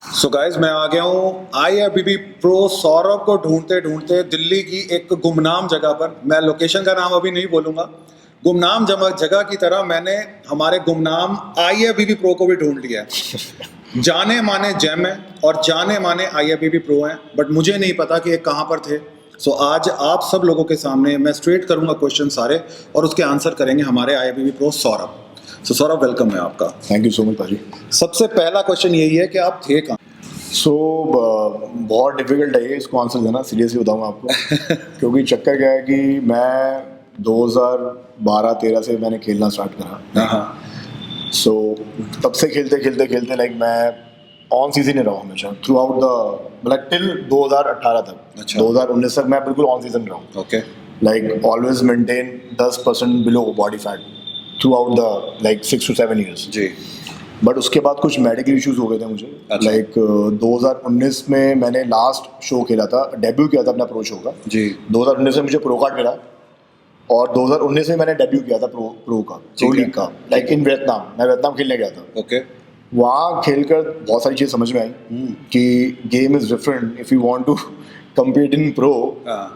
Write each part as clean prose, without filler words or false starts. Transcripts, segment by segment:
So guys मैं आ गया हूँ IFBB प्रो सौरभ को ढूंढते ढूंढते दिल्ली की एक गुमनाम जगह पर। मैं लोकेशन का नाम अभी नहीं बोलूंगा। गुमनाम जगह की तरह मैंने हमारे गुमनाम IFBB प्रो को भी ढूंढ लिया है। जाने माने जेम है और जाने माने IFBB प्रो हैं, बट मुझे नहीं पता कि ये कहाँ पर थे। सो आज आप सब लोगों के सामने मैं स्ट्रेट करूंगा क्वेश्चन सारे और उसके आंसर करेंगे हमारे IFBB प्रो सौरभ। सो सौरभ, वेलकम है आपका। थैंक यू सो मच भाजी। सबसे पहला क्वेश्चन यही है कि आप थे कहाँ? बहुत डिफिकल्ट है ये इसको आंसर देना, सीरियसली बताऊंगा आपको। क्योंकि चक्कर क्या है कि मैं 2012-13 से मैंने खेलना स्टार्ट करा। सो तब से खेलते खेलते खेलते लाइक मैं ऑन सीजन ही रहा हूँ हमेशा थ्रू आउट द, मतलब टिल 2018 तक। अच्छा। 2019 तक मैं बिल्कुल ऑन सीजन रहा हूँ। Okay. Like always maintain 10% below body fat throughout the like 6 to 7 years। जी। बट उसके बाद कुछ मेडिकल इश्यूज हो गए थे मुझे। अच्छा। लाइक 2019 में मैंने लास्ट शो खेला था, डेब्यू किया था अपना प्रो शो का। जी। 2019 में मुझे प्रो कार्ड मिला और 2019 में मैंने डेब्यू किया था प्रो लीग का, लाइक इन वियतनाम। मैं वियतनाम खेलने गया था। ओके। वहाँ खेलकर बहुत सारी चीज़ समझ में आई कि game is different. If you want to compete in pro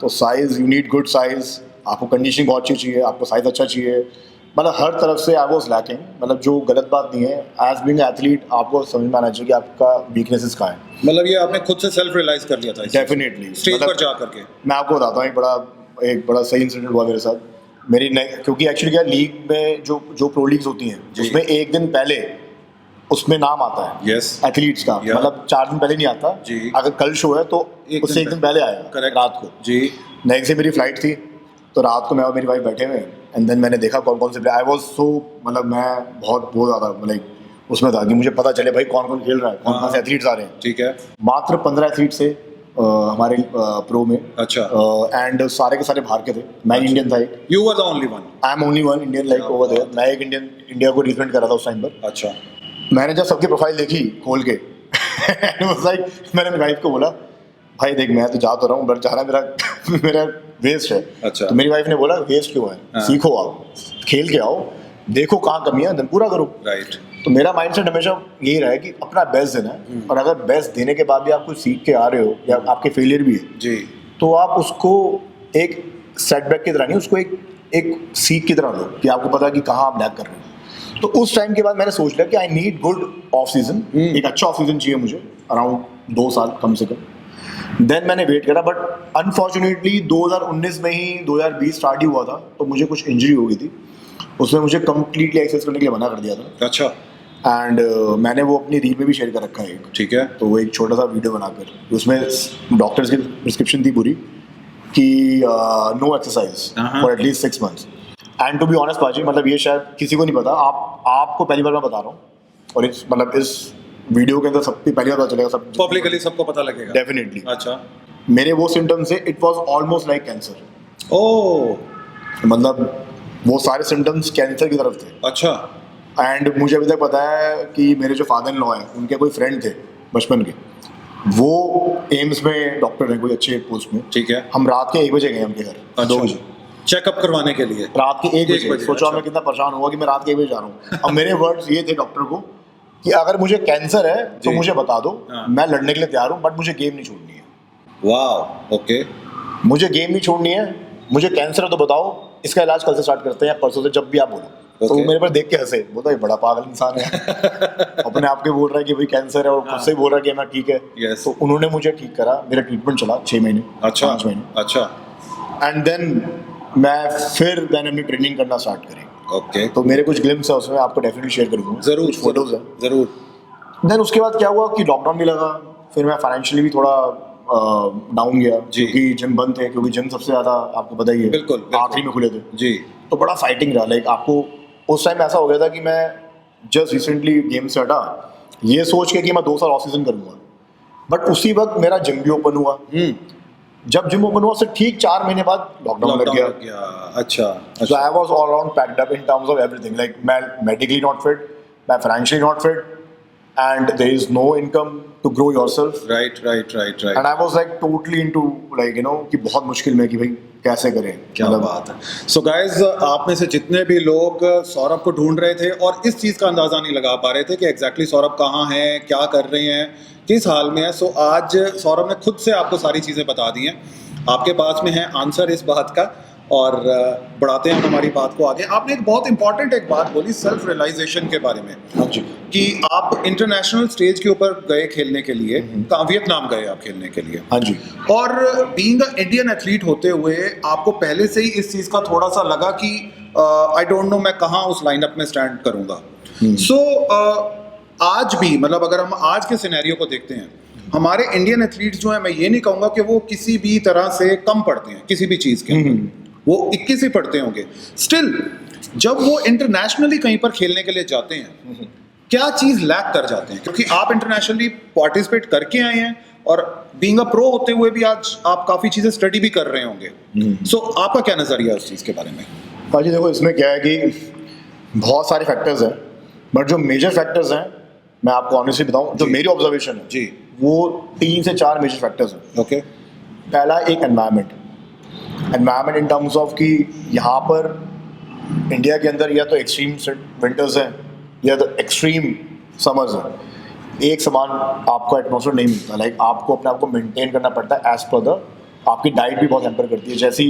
तो size, you need good size, आपको कंडीशनिंग बहुत अच्छी चाहिए, आपको साइज अच्छा चाहिए। मतलब हर तरफ से आई वॉज लैकिंग। मतलब जो गलत बात नहीं है, एज बीइंग एथलीट आपको समझ में आना चाहिए कि आपका वीकनेसेस कहाँ है। मतलब ये आपने खुद से सेल्फ रियलाइज कर लिया था? डेफिनेटली स्टेज पर जा करके। मैं आपको बताता हूँ एक बड़ा सही इंसिडेंट हुआ मेरे साथ। मेरी क्योंकि एक्चुअली क्या, लीग में जो प्रो लीग्स होती हैं उसमें एक दिन पहले उसमें नाम आता है एथलीट्स का। मतलब 4 दिन पहले नहीं आता जी। अगर कल शो है तो उससे एक दिन पहले आएगा रात को जी। नेक्स्ट से मेरी फ्लाइट थी तो रात को मैं और मेरी वाइफ बैठे हुए एंड देन मैंने देखा कौन कौन से प्लेयर। आई वॉज सो, मतलब मैं बहुत ज़्यादा मतलब उसमें था कि मुझे पता चले भाई कौन कौन खेल रहा है, कौन कौन से एथलीट्स आ रहे हैं। ठीक है। मात्र 15 एथलीट से हमारे प्रो में। अच्छा। एंड सारे के सारे बाहर के थे। मैं इंडियन था एक। You were the only one? I am only one Indian like over there. मैं एक इंडिया को रिप्रेजेंट कर रहा था उस टाइम पर। अच्छा। मैंने जब सबकी प्रोफाइल देखी खोल के लाइक मैंने मेरी वाइफ को बोला भाई देख मैं तो जा तो रहा हूँ बट जाना मेरा वेस्ट है। अच्छा। तो मेरी वाइफ ने बोला वेस्ट क्यों है, सीखो, आओ खेल के आओ, देखो कहाँ कमी है, पूरा करो। राइट। तो मेरा माइंडसेट हमेशा यही रहा है कि अपना बेस्ट देना है और अगर बेस्ट देने के बाद भी आप कुछ सीख के आ रहे हो या आपके फेलियर भी है जी, तो आप उसको एक सेटबैक की तरह नहीं, उसको एक सीख की तरह लो कि आपको पता है कि कहाँ आप लैग कर रहे हो। तो उस टाइम के बाद मैंने सोच लिया कि I need good off season. एक अच्छा ऑफ सीजन चाहिए मुझे, अराउंड 2 साल कम से कम। देन मैंने वेट करा बट अनफॉर्चुनेटली 2019 में ही 2020 स्टार्ट ही हुआ था तो मुझे कुछ इंजरी हो गई थी। उसमें मुझे कंप्लीटली एक्सेस करने के लिए मना कर दिया था। अच्छा। एंड मैंने वो अपनी रील में भी शेयर कर रखा है एक। ठीक है। तो वो एक छोटा सा वीडियो बनाकर उसमें डॉक्टर्स की प्रिस्क्रिप्शन थी पूरी कि no exercise for at least 6 months। And to be honest पाजी, मतलब ये शायद किसी को नहीं पता, आपको पहली बार मैं बता रहा हूँ और इस मतलब इस वीडियो के अंदर सबकी पहली बार पता चलेगा, सब पब्लिकली सबको पता लगेगा। डेफिनेटली। अच्छा। मेरे वो सिम्टम्स है, it was almost like cancer. Oh, मतलब वो सारे सिम्टम्स कैंसर की तरफ थे। अच्छा। एंड मुझे अभी तक पता है कि मेरे जो फादर इन लॉ हैं उनके कोई फ्रेंड थे बचपन के, वो एम्स में डॉक्टर हैं कोई अच्छे पोस्ट में। ठीक है। हम रात के 1 बजे गए उनके घर। 2 बजे चेकअप करवाने के लिए रात के 1 बजे। सोचो अच्छा। मैं कितना परेशान हुआ कि मैं रात के 1 बजे जा रहा हूँ। अब मेरे वर्ड्स ये थे डॉक्टर को कि अगर मुझे कैंसर है तो मुझे बता दो, मैं लड़ने के लिए तैयार हूँ बट मुझे गेम नहीं छोड़नी है। वाह, ओके। मुझे गेम नहीं छोड़नी है, मुझे कैंसर है तो बताओ, इसका इलाज कल से स्टार्ट करते हैं, परसों से, जब भी आप बोलो। तो वो मेरे पर देख के हंसे, बोलता ये बड़ा पागल इंसान है अपने आप के बोल रहा है कि भाई कैंसर है और खुद से बोल रहा है कि मैं ठीक है। तो उन्होंने मुझे ठीक करा, मेरा ट्रीटमेंट चला 6 महीने। अच्छा। 5 महीने। अच्छा। एंड देन मैंने अपनी ट्रेनिंग करना स्टार्ट करी। ओके। तो मेरे कुछ ग्लिम्स है उसमें, आपको डेफिनेटली शेयर करूंगा। जरूर, कुछ फोटोज है जरूर। देन उसके बाद क्या हुआ कि लॉकडाउन भी लगा, फिर मैं फाइनेंशियली भी थोड़ा डाउन गया क्योंकि जिम बंद थे, क्योंकि जिम सबसे ज्यादा आपको पता ही है बिल्कुल आखिरी में खुले थे जी। तो बड़ा फाइटिंग रहा। लाइक आपको उस टाइम ऐसा हो गया था कि मैं जस्ट रिसेंटली गेम से हटा ये सोच के कि मैं 2 साल ऑफ सीजन करूंगा, बट उसी वक्त मेरा जिम भी ओपन हुआ। जब जिम ओपन हुआ उससे ठीक 4 महीने बाद लॉकडाउन लग गया। अच्छा। So I was all around packed up in terms of everything. Like मैं medically not fit, मैं financially not fit, and there is no income to grow yourself. Right right right right. And I was like totally into like you know कि बहुत मुश्किल में कि भाई कैसे करें। क्या बात है। सो गाइज, आप में से जितने भी लोग सौरभ को ढूंढ रहे थे और इस चीज़ का अंदाज़ा नहीं लगा पा रहे थे कि एग्जैक्टली सौरभ कहाँ है, क्या कर रहे हैं, किस हाल में है, सो आज सौरभ ने खुद से आपको सारी चीज़ें बता दी हैं। आपके पास में है आंसर इस बात का, और बढ़ाते हैं हमारी बात को आगे। आपने एक बहुत इंपॉर्टेंट एक बात बोली सेल्फ रियलाइजेशन के बारे में। हाँ जी। कि आप इंटरनेशनल स्टेज के ऊपर गए खेलने के लिए, कहाँ, वियतनाम गए आप खेलने के लिए। हाँ जी। और बीइंग अ इंडियन एथलीट होते हुए आपको पहले से ही इस चीज़ का थोड़ा सा लगा कि आई डोंट नो मैं कहाँ उस लाइनअप में स्टैंड करूँगा। सो आज भी, मतलब अगर हम आज के सिनेरियो को देखते हैं, हमारे इंडियन एथलीट्स जो हैं, मैं ये नहीं कहूँगा कि वो किसी भी तरह से कम पढ़ते हैं किसी भी चीज़ के, वो 21 ही पढ़ते होंगे, स्टिल जब वो इंटरनेशनली कहीं पर खेलने के लिए जाते हैं, क्या चीज़ लैक कर जाते हैं? क्योंकि आप इंटरनेशनली पार्टिसिपेट करके आए हैं और बीइंग अ प्रो होते हुए भी आज आप काफ़ी चीज़ें स्टडी भी कर रहे होंगे। सो आपका क्या नज़रिया है उस चीज़ के बारे में? भाजी देखो, इसमें क्या है कि बहुत सारे फैक्टर्स हैं, बट जो मेजर फैक्टर्स हैं मैं आपको ऑनेस्टली बताऊं, जो मेरी ऑब्जर्वेशन है जी, वो 3 से 4 मेजर फैक्टर्स हैं। ओके। पहला एक एनवायरनमेंट इन टर्म्स ऑफ कि यहाँ पर इंडिया के अंदर या तो एक्सट्रीम विंटर्स हैं या तो एक्सट्रीम समर्स हैं। एक समान आपको एटमॉस्फेयर नहीं मिलता। लाइक आपको अपने आप को मेंटेन करना पड़ता है एज पर द, आपकी डाइट भी बहुत हैम्पर करती है जैसी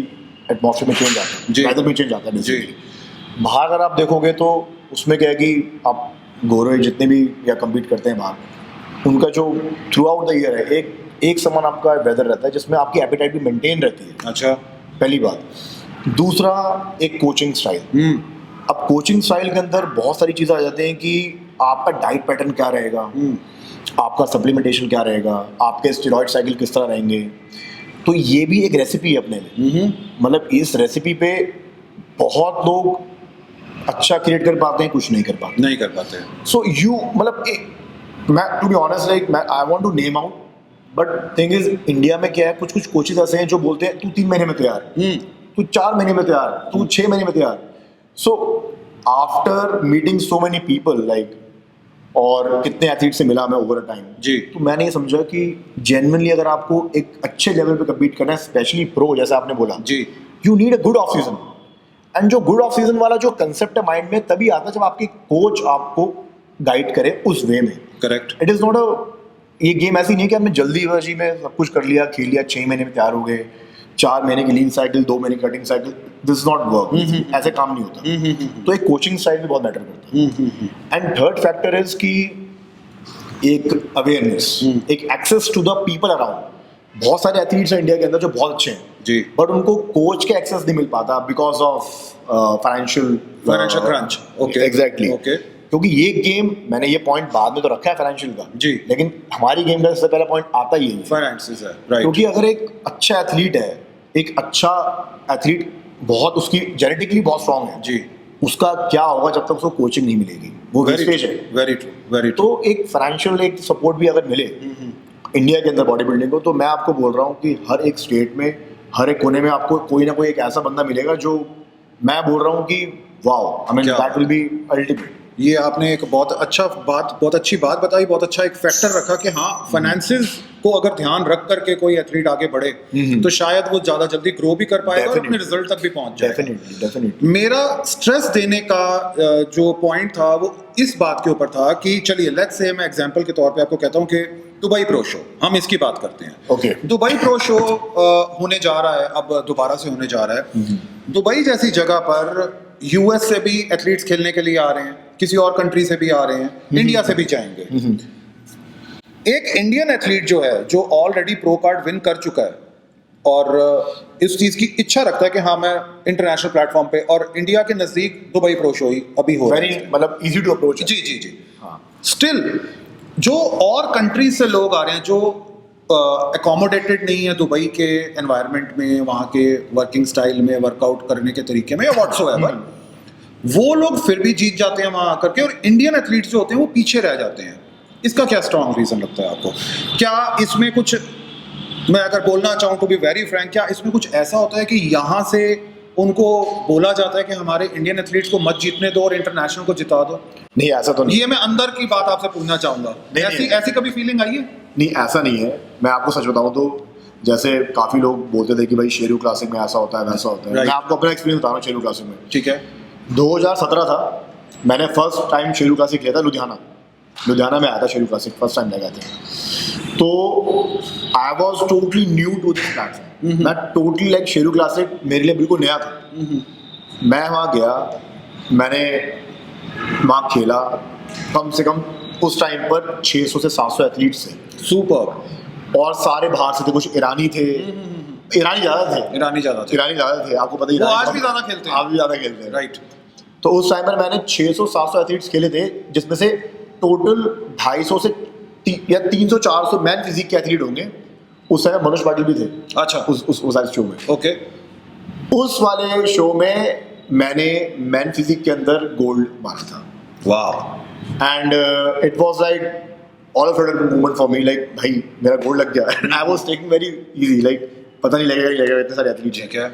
एटमॉस्फेयर में चेंज आता जी। है, वेदर में चेंज आता है जी। basically। बाहर अगर आप देखोगे तो उसमें क्या है कि आप गोरे जितने भी या कम्पीट करते हैं बाहर, उनका जो थ्रू आउट द ईयर है एक समान आपका वेदर रहता है जिसमें आपकी एपेटाइट भी मेंटेन रहती है। अच्छा। पहली बात। दूसरा, एक कोचिंग स्टाइल। अब कोचिंग स्टाइल के अंदर बहुत सारी चीज़ें आ जाती हैं कि आपका डाइट पैटर्न क्या रहेगा, आपका सप्लीमेंटेशन क्या रहेगा, आपके स्टेरॉइड साइकिल किस तरह रहेंगे। तो ये भी एक रेसिपी है अपने में। मतलब इस रेसिपी पे बहुत लोग अच्छा क्रिएट कर पाते हैं, कुछ नहीं कर पाते। सो यू मतलब मैं to be honest like I want to name out, but thing is India में क्या है, कुछ कोचेस ऐसे हैं जो बोलते हैं तू 3 महीने में तैयार, तू 4 महीने में तैयार, तू 6 महीने में तैयार। So after meeting so many people like, और कितने एथलीट से मिला मैं ओवर अ टाइम जी, तो मैंने ये समझा कि जेन्युइनली अगर आपको एक अच्छे लेवल पे कम्पीट करना है, स्पेशली प्रो जैसे आपने बोला जी, you need a good off season. And जो गुड ऑफ सीजन वाला जो कंसेप्ट है माइंड में तभी आता है जब आपके कोच आपको गाइड करे उस वे में। Correct. It is not a, ये गेम ऐसी नहीं है कि आपने जल्दीबाजी में सब कुछ कर लिया, खेल लिया, 6 महीने में तैयार हो गए, 4 महीने की लीन साइकिल, 2 महीने की cutting cycle, this is not work. ऐसे काम नहीं होता। तो एक कोचिंग स्टाइल भी बहुत मैटर करता है। एंड थर्ड फैक्टर इज कि एक अवेयरनेस, एक access to the people around. बहुत सारे एथलीट्स हैं इंडिया के अंदर जो बहुत अच्छे हैं जी, बट उनको कोच के एक्सेस नहीं मिल पाता because of financial crunch. Okay, exactly. Okay, क्योंकि ये गेम, मैंने ये पॉइंट बाद में तो रखा है फाइनेंशियल का जी, लेकिन हमारी गेम का सबसे पहला पॉइंट आता ही है फाइनेंसेस है, राइट। क्योंकि अगर एक अच्छा एथलीट है, एक अच्छा एथलीट बहुत उसकी जेनेटिकली बहुत स्ट्रांग है जी, उसका क्या होगा जब तक उसको कोचिंग नहीं मिलेगी, वो वेस्टेज है। Very true, very true. तो एक फाइनेंशियल एक सपोर्ट भी अगर मिले इंडिया के अंदर बॉडी बिल्डिंग को, तो मैं आपको बोल रहा हूँ कि हर एक स्टेट में, हर एक कोने में आपको कोई ना कोई एक ऐसा बंदा मिलेगा जो मैं बोल रहा हूँ कि wow, I mean that will be ultimate. ये आपने एक बहुत अच्छी बात बताई, बहुत अच्छा एक फैक्टर रखा कि हाँ, फाइनेंसेस को अगर ध्यान रख करके कोई एथलीट आगे बढ़े तो शायद वो ज़्यादा जल्दी ग्रो भी कर पाएगा और अपने रिजल्ट तक भी पहुंच जाएगा। डेफिनेटली। मेरा स्ट्रेस देने का जो पॉइंट था वो इस बात के ऊपर था कि चलिए लेट्स से मैं एग्जांपल के तौर पे आपको कहता हूँ कि दुबई प्रो शो, हम इसकी बात करते हैं। ओके। दुबई प्रो शो होने जा रहा है, अब दोबारा से होने जा रहा है। दुबई जैसी जगह पर यूएस से भी एथलीट्स खेलने के लिए आ रहे हैं, किसी और कंट्री से भी आ रहे हैं, इंडिया से भी जाएंगे। एक इंडियन एथलीट जो है, जो ऑलरेडी प्रो कार्ड विन कर चुका है और इस चीज़ की इच्छा रखता है कि हाँ मैं इंटरनेशनल प्लेटफॉर्म पे, और इंडिया के नज़दीक दुबई प्रो शो ही अभी हो रहा है, वेरी मतलब इजी टू अप्रोच। जी जी जी। स्टिल जो और कंट्रीज से लोग आ रहे हैं जो अकोमोडेटेड नहीं है दुबई के एनवायरनमेंट में, वहाँ के वर्किंग स्टाइल में, वर्कआउट करने के तरीके में या व्हाट्सोएवर, वो लोग फिर भी जीत जाते हैं वहाँ आकर के, और इंडियन एथलीट्स जो होते हैं वो पीछे रह जाते हैं। इसका क्या स्ट्रॉन्ग रीज़न लगता है आपको? क्या इसमें कुछ, मैं अगर बोलना चाहूँ टू बी वेरी फ्रैंक, क्या इसमें कुछ ऐसा होता है कि यहाँ से उनको बोला जाता है कि हमारे इंडियन एथलीट्स को मत जीतने दो और इंटरनेशनल को जिता दो? नहीं ऐसा तो नहीं, ये मैं अंदर की बात आपसे पूछना चाहूंगा, नहीं, ऐसी नहीं। ऐसी कभी फीलिंग आई है? नहीं ऐसा नहीं है। मैं आपको सच बताऊं तो जैसे काफ़ी लोग बोलते थे कि भाई शेरू क्लासिक में ऐसा होता है वैसा होता है। Right. मैं आपको अपना एक्सपीरियंस बता रहा हूँ शेरू क्लासिक में। ठीक है। 2017 था, मैंने फर्स्ट टाइम शेरू क्लासिक किया था लुधियाना में आया था शेरू क्लासिक, फर्स्ट टाइम लगा था। तो I was totally new to this platform. मैं टोटली लाइक शेरू क्लासिक मेरे लिए बिल्कुल नया था। मैं वहाँ गया, मैंने वहाँ खेला, कम से कम उस टाइम पर 600 से 700 एथलीट्स थे। सुपर। और सारे बाहर से थे, कुछ ईरानी थे, ईरानी ज़्यादा थे, ईरानी ज्यादा थे, आपको पता ही वो ईरानी आज भी ज्यादा खेलते हैं। आज भी ज़्यादा खेलते हैं। राइट। तो उस टाइम पर मैंने 600-700 एथलीट्स खेले थे, जिसमें से टोटल 250 से या 300-400 मैन फिजिक के एथलीट होंगे। उस समय मनोज पाटिल भी थे। अच्छा। उस वाले शो में। ओके। उस वाले शो में मैंने मैन फिजिक के अंदर गोल्ड मारा था। वाह। And it was like all of sudden movement for me, like भाई मेरा गोल्ड लग गया। I was taking very easy, like पता नहीं लगेगा इतने सारे एथलीट हैं। ठीक है।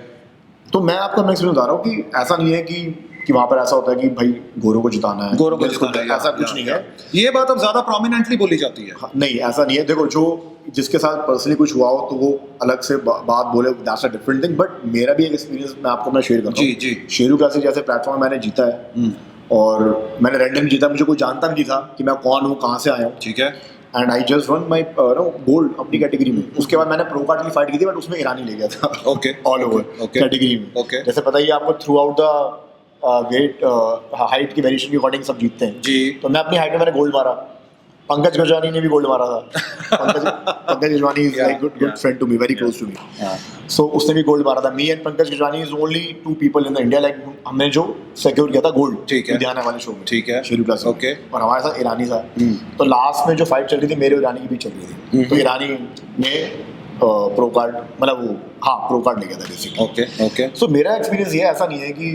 तो मैं आपको नेक्स्ट बता रहा हूँ कि ऐसा नहीं है कि वहाँ पर ऐसा होता है कि भाई गोरों को जिताना है, गोरों को जिताना है, ऐसा कुछ नहीं है। ये बात अब ज्यादा प्रोमिनेंटली बोली जाती है। हाँ, नहीं ऐसा नहीं है। देखो जो जिसके साथ पर्सनली कुछ हुआ हो तो वो अलग से बात बोले, that's a different thing. But मेरा भी एक एक्सपीरियंस मैं आपको अपना शेयर कर रहा हूँ। जी। शेरू क्लासिक जैसे प्लेटफॉर्म मैंने जीता है, और मैंने रैंडम जीता, मुझे कोई जानता नहीं था कि मैं कौन हूँ, कहाँ से आया हूँ। ठीक है। And I just one my gold अपनी कैटेगरी में। उसके बाद मैंने प्रो कार्ड की फाइट की थी, बट उसमें ईरानी ले गया था। ओके। ऑल ओवर कैटेगरी में। ओके। जैसे पता ही है आपको, through out the weight height की वेरिएशन के अकॉर्डिंग सब जीतते हैं। जी। तो मैं अपनी हाइट में मैंने गोल्ड मारा। पंकज गजवानी ने भी गोल्ड मारा था। Pankaj Gajwani is like good friend to me, very close to me. So उसने भी गोल्ड मारा था। Me and Pankaj Gajwani is only 2 people in the India, like हमने जो सिक्योर किया था गोल्ड। ठीक है। लुधियाना वाले शो में। ठीक है। शेरू क्लासिक। ओके। और हमारे साथ ईरानी था। तो लास्ट में जो फाइट चल रही थी, मेरे और ईरानी की भी चल रही थी। तो ईरानी ने प्रो कार्ड, मतलब वो प्रो कार्ड ले गया था बेसिकली। ओके। सो मेरा एक्सपीरियंस ये ऐसा नहीं है कि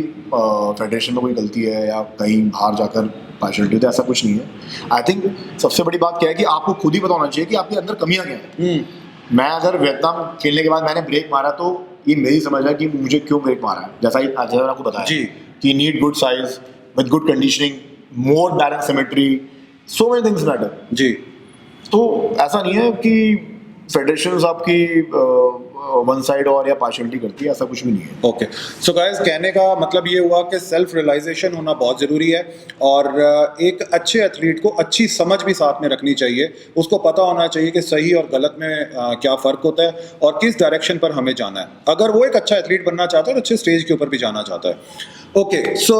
फेडरेशन में कोई गलती है या कहीं बाहर जाकर पार्शलिटी, तो ऐसा कुछ नहीं है। आई थिंक सबसे बड़ी बात क्या है कि आपको खुद ही पता होना चाहिए कि आपके अंदर कमियां क्या हैं। मैं अगर वियतनाम खेलने के बाद मैंने ब्रेक मारा, तो ये मेरी समझ है कि मुझे क्यों ब्रेक मारा है। जैसा मैंने आपको बताया जी। कि need good size with good conditioning, more balance symmetry, so many things matter. जी। तो ऐसा नहीं है कि फेडरेशन आपकी वन साइड और या पार्शलिटी करती है, ऐसा कुछ भी नहीं है। ओके। सो गाइस, कहने का मतलब ये हुआ कि सेल्फ रियलाइजेशन होना बहुत ज़रूरी है, और एक अच्छे एथलीट को अच्छी समझ भी साथ में रखनी चाहिए। उसको पता होना चाहिए कि सही और गलत में क्या फ़र्क होता है और किस डायरेक्शन पर हमें जाना है। अगर वो एक अच्छा एथलीट बनना चाहता है और अच्छे स्टेज के ऊपर भी जाना चाहता है। ओके। सो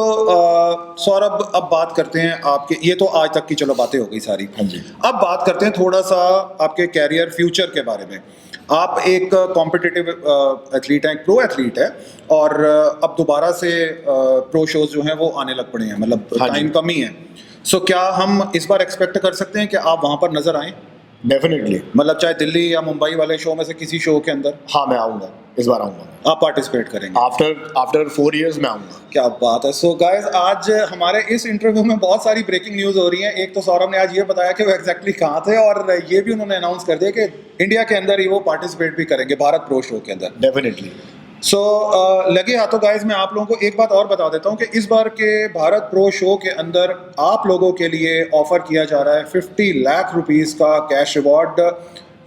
सौरभ, अब बात करते हैं आपके, ये तो आज तक की चलो बातें हो गई सारी। हाँ जी। अब बात करते हैं थोड़ा सा आपके कैरियर फ्यूचर के बारे में। आप एक कॉम्पिटिटिव एथलीट हैं, एक प्रो एथलीट है, और अब दोबारा से प्रो शोज जो हैं वो आने लग पड़े हैं, मतलब हाँ जी। टाइम कम ही है। सो क्या हम इस बार एक्सपेक्ट कर सकते हैं कि आप वहाँ पर नजर आएं? डेफिनेटली। मतलब चाहे दिल्ली या मुंबई वाले शो में से किसी शो के अंदर हाँ, मैं आऊँगा, इस बार आऊँगा। आप पार्टिसिपेट करेंगे? आफ्टर 4 years मैं आऊँगा। क्या बात है। सो गाइस, आज हमारे इस इंटरव्यू में बहुत सारी ब्रेकिंग न्यूज़ हो रही है। एक तो सौरभ ने आज ये बताया कि वो एग्जैक्टली कहाँ थे, और ये भी उन्होंने अनाउंस कर दिया कि इंडिया के अंदर ही वो पार्टिसिपेट भी करेंगे, भारत प्रो शो के अंदर। डेफिनेटली। सो लगे हाथों गाइस, मैं आप लोगों को एक बात और बता देता हूँ कि इस बार के भारत प्रो शो के अंदर आप लोगों के लिए ऑफर किया जा रहा है 50 लाख रुपीस का कैश रिवॉर्ड।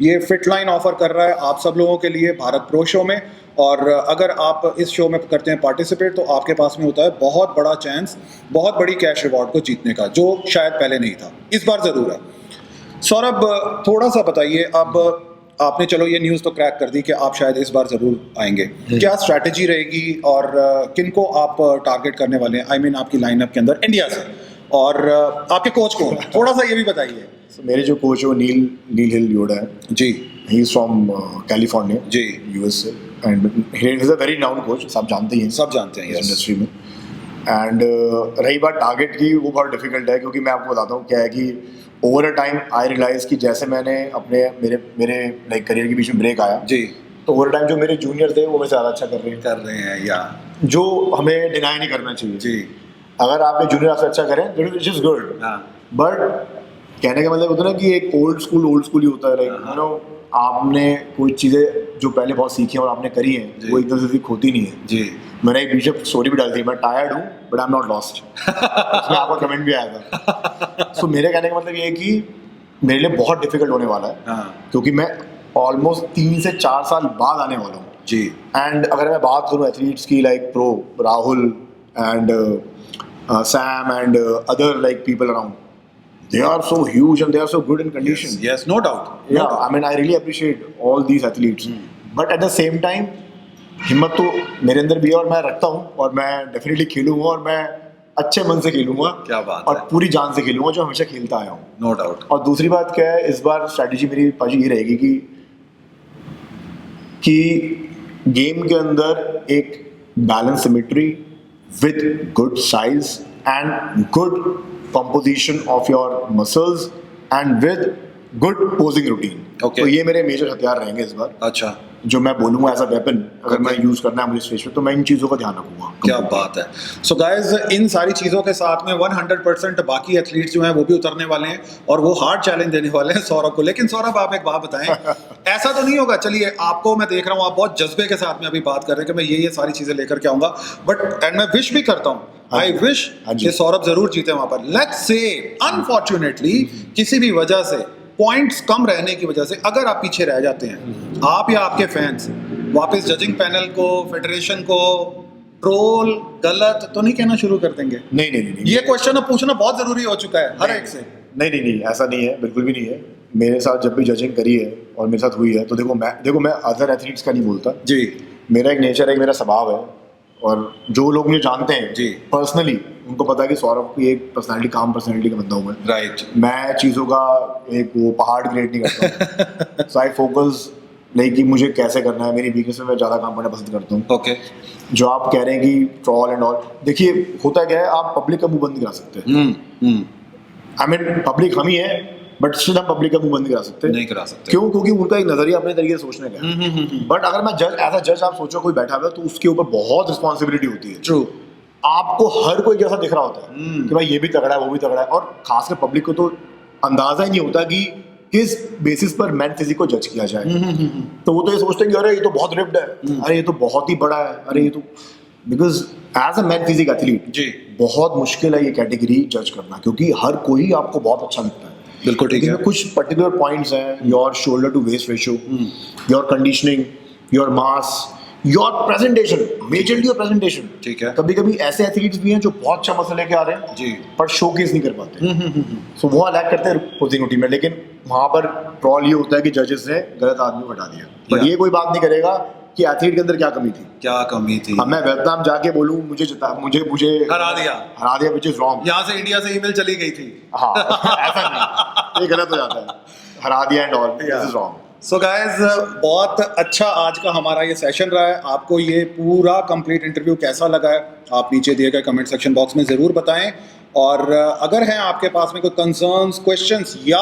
ये फिटलाइन ऑफर कर रहा है आप सब लोगों के लिए भारत प्रो शो में, और अगर आप इस शो में करते हैं पार्टिसिपेट, तो आपके पास में होता है बहुत बड़ा चांस, बहुत बड़ी कैश रिवॉर्ड को जीतने का, जो शायद पहले नहीं था, इस बार ज़रूर है। सौरभ, थोड़ा सा बताइए, अब आपने चलो ये न्यूज़ तो क्रैक कर दी कि आप शायद इस बार ज़रूर आएंगे, क्या स्ट्रैटेजी रहेगी और किनको आप टारगेट करने वाले हैं? आई मीन आपकी लाइनअप के अंदर इंडिया से, और आपके कोच कौन है, थोड़ा सा ये भी बताइए। मेरे जो कोच है वो नील हिल योडा है जी। ही इज फ्रॉम कैलिफोर्निया जी। यूएस से, and he is a very known coach, सब जानते ही हैं, सब जानते हैं इस इंडस्ट्री में। एंड रही बात टारगेट की, वो बहुत डिफिकल्ट है, क्योंकि मैं आपको बताता हूँ क्या है कि over a time I realise कि जैसे मैंने अपने मेरे लाइक करियर के बीच में ब्रेक आया जी, तो ओवर टाइम जो मेरे जूनियर थे वो मेरे से ज़्यादा अच्छा कर रहे हैं या जो हमें डिनाई नहीं करना चाहिए। जी। अगर आपने जूनियर आपसे अच्छा करें विच इज गुड, हाँ। बट कहने का मतलब होता है ना कि एक ओल्ड स्कूल ही होता है, लाइक यू नो आपने कोई चीज़ें जो पहले बहुत सीखी हैं और आपने करी हैं, जी। वो एकदम से सीख होती नहीं है। जी। मैंने एक बीच स्टोरी भी डाली थी, मैं टायर्ड हूँ but I am not lost, उसमें आपका कमेंट भी आया था। सो मेरे कहने का मतलब ये है कि मेरे लिए बहुत डिफिकल्ट होने वाला है, हाँ क्योंकि मैं ऑलमोस्ट 3 से 4 साल बाद आने वाला हूँ। जी एंड अगर मैं बात करूँ एथलीट्स की, like pro Rahul and Sam and other like people around, they are so huge and they are so good in condition. yes no doubt Yeah, I mean I really appreciate all these athletes. But at the same time हिम्मत तो मेरे अंदर भी है और मैं रखता हूँ, और मैं डेफिनेटली खेलूंगा, और मैं अच्छे मन से खेलूंगा, क्या बात और है। पूरी जान से खेलूंगा जो हमेशा खेलता आया हूँ। नो डाउट और दूसरी बात क्या है, इस बार स्ट्रैटेजी मेरी पाजी ये रहेगी कि गेम के अंदर एक balance symmetry with good size and good composition of your muscles and with good posing routine. Okay. तो ये मेरे मेजर हथियार रहेंगे इस बार, अच्छा जो मैं बोलूंगा एज अ वेपन, अगर Okay. मैं यूज करना है मुझे स्टेज पे, तो मैं इन चीज़ों का ध्यान रखूंगा। क्या बात है। सो गाइज इन सारी चीज़ों के साथ में 100% बाकी एथलीट्स जो हैं वो भी उतरने वाले हैं और वो हार्ड चैलेंज देने वाले हैं सौरभ को। लेकिन सौरभ आप एक बात बताएं, ऐसा तो नहीं होगा, चलिए आपको मैं देख रहा हूँ आप बहुत जज्बे के साथ में अभी बात कर रहे हैं कि मैं ये सारी चीज़ें लेकर के आऊँगा, बट एंड मैं विश भी करता हूँ, हाँ आई जी, विश हाँ जी। कि सौरभ जरूर जीते वहां पर। लेट्स से अनफॉर्चुनेटली किसी भी वजह से पॉइंट्स कम रहने की वजह से अगर आप पीछे रह जाते हैं, आप या आपके फैंस वापस जजिंग पैनल को, फेडरेशन को ट्रोल गलत तो नहीं कहना शुरू कर देंगे? नहीं नहीं नहीं ये क्वेश्चन अब पूछना बहुत जरूरी हो चुका है हर एक से। नहीं नहीं नहीं, ऐसा नहीं है, बिल्कुल भी नहीं है। मेरे साथ जब भी जजिंग करी है और मेरे साथ हुई है, तो देखो मैं अदर एथलीट्स का नहीं बोलता जी मेरा एक नेचर है, मेरा स्वभाव है, और जो लोग मुझे जानते हैं जी। पर्सनली उनको पता है कि सौरभ की एक पर्सनालिटी, काम पर्सनालिटी का बंदा हूँ मैं। राइट मैं चीज़ों का एक वो पहाड़ क्रिएट नहीं करता। सो आई फोकस नहीं कि मुझे कैसे करना है, मेरी वीकनेस में मैं ज़्यादा काम करना पसंद करता हूँ। ओके जो आप कह रहे हैं कि ट्रॉल एंड ऑल, देखिए होता क्या है, आप पब्लिक का मुंह बंद करा सकते हैं। आई मीन पब्लिक हम ही है, बट स्टिल हम पब्लिक का मुंह बंद करा सकते हैं। नहीं करा सकते। क्यों? क्योंकि उनका एक नजरिया अपने तरीके से सोचने का है। बट अगर मैं जज, एज अ जज आप सोचो कोई बैठा हुआ है, तो उसके ऊपर बहुत रिस्पॉन्सिबिलिटी होती है। ट्रू। आपको हर कोई जैसा दिख रहा होता है कि भाई ये भी तगड़ा है, वो भी तगड़ा है, और खासकर पब्लिक को तो अंदाजा ही नहीं होता कि किस बेसिस पर मैन फिजिक को जज किया जाए। तो वो तो ये सोचते हैं कि अरे ये तो बहुत रिप्ड है, अरे ये तो बहुत ही बड़ा है, अरे ये तो, because as a man physique athlete जी बहुत मुश्किल है ये कैटेगरी जज करना, क्योंकि हर कोई आपको बहुत अच्छा लगता है। बिल्कुल ठीक है। कुछ पर्टिकुलर पॉइंट्स हैं, your shoulder to waist ratio, your conditioning, your mass, your presentation, majorly your presentation. ठीक है। कभी कभी ऐसे एथलीट्स भी हैं जो बहुत अच्छा मसल लेके आ रहे हैं जी पर शोकेस नहीं कर पाते, सो वो अलग करते हैं पोजिंग रूटीन में। लेकिन वहां पर ट्रॉल ये होता है कि जजेस ने गलत आदमी को हटा दिया, बट Yeah. ये कोई बात नहीं करेगा कि एथलीट के अंदर क्या कमी थी। क्या कमी थी? अब मैं वियतनाम जाके बोलूं मुझे हरा दिया विच इज रॉन्ग। यहाँ से इंडिया से ईमेल चली गई थी। हाँ ऐसा नहीं, ये गलत हो जाता है, हरा दिया and all, this is wrong. So guys बहुत अच्छा आज का हमारा ये सेशन रहा है। आपको ये पूरा कंप्लीट इंटरव्यू कैसा लगा है आप नीचे दिए गए कमेंट सेक्शन बॉक्स में ज़रूर बताएं। और अगर हैं आपके पास में कोई कंसर्न्स, क्वेश्चंस या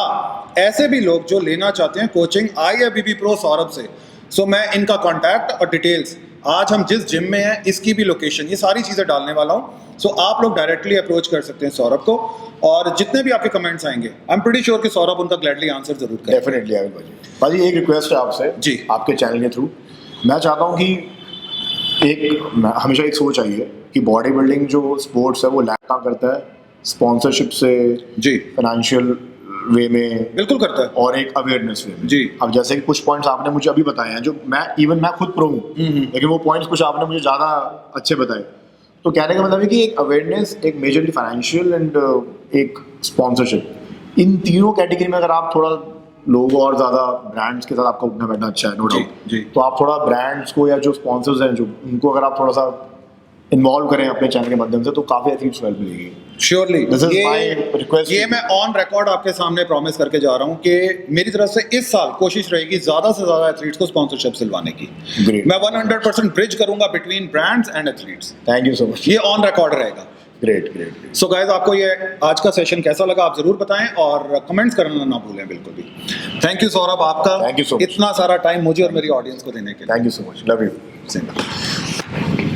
ऐसे भी लोग जो लेना चाहते हैं कोचिंग IFBB प्रो सौरभ से, सो मैं इनका कॉन्टैक्ट और डिटेल्स, आज हम जिस जिम में हैं इसकी भी लोकेशन, ये सारी चीज़ें डालने वाला हूँ। सो आप लोग डायरेक्टली अप्रोच कर सकते हैं सौरभ को, और जितने भी आपके कमेंट्स आएंगे आई एम प्रीटी श्योर कि सौरभ उनका ग्लैडली आंसर जरूर करेगा। डेफिनेटली आई विल भाजी। एक रिक्वेस्ट है आपसे जी। आपके चैनल के थ्रू, मैं चाहता हूँ कि हमेशा एक सोच आई है कि बॉडी बिल्डिंग जो स्पोर्ट्स है वो लैक काम करता है स्पॉन्सरशिप से, जी फाइनेंशियल वे में, बिल्कुल करता है, और एक अवेयरनेस वे में। जी। अब जैसे कि कुछ पॉइंट्स आपने मुझे अभी बताए हैं, जो मैं खुद प्रो हूँ, लेकिन वो पॉइंट्स कुछ आपने मुझे ज़्यादा अच्छे बताए। तो कहने का मतलब है कि एक अवेयरनेस, एक मेजरली फाइनेंशियल एंड एक स्पॉन्सरशिप, इन तीनों कैटेगरी में अगर आप थोड़ा लोग और ज़्यादा ब्रांड्स के साथ आपका उठना बैठना अच्छा है, नो जी, डाउट। जी। तो आप थोड़ा ब्रांड्स को या जो स्पॉन्सर्स हैं जो उनको अगर आप थोड़ा सा इन्वॉल्व करें अपने चैनल के माध्यम से, तो काफ़ी एथलीट्स को हेल्प मिलेगी। Surely. This is my request ये to you. मैं ऑन रिकॉर्ड आपके सामने प्रॉमिस करके जा रहा हूँ कि मेरी तरफ से इस साल कोशिश रहेगी ज़्यादा से ज़्यादा एथलीट्स को स्पॉन्सरशिप दिलवाने की। Great. मैं 100% ब्रिज करूंगा between brands and athletes. Thank you so much. ये ऑन रिकॉर्ड रहेगा। Great great. सो गाइज आपको ये आज का सेशन कैसा लगा आप जरूर बताएं और कमेंट्स करना ना भूलें बिल्कुल भी। थैंक यू सौरभ आपका Thank you so much. इतना सारा टाइम मुझे और मेरी ऑडियंस को देने के लिए। Thank you so much, love you. Same.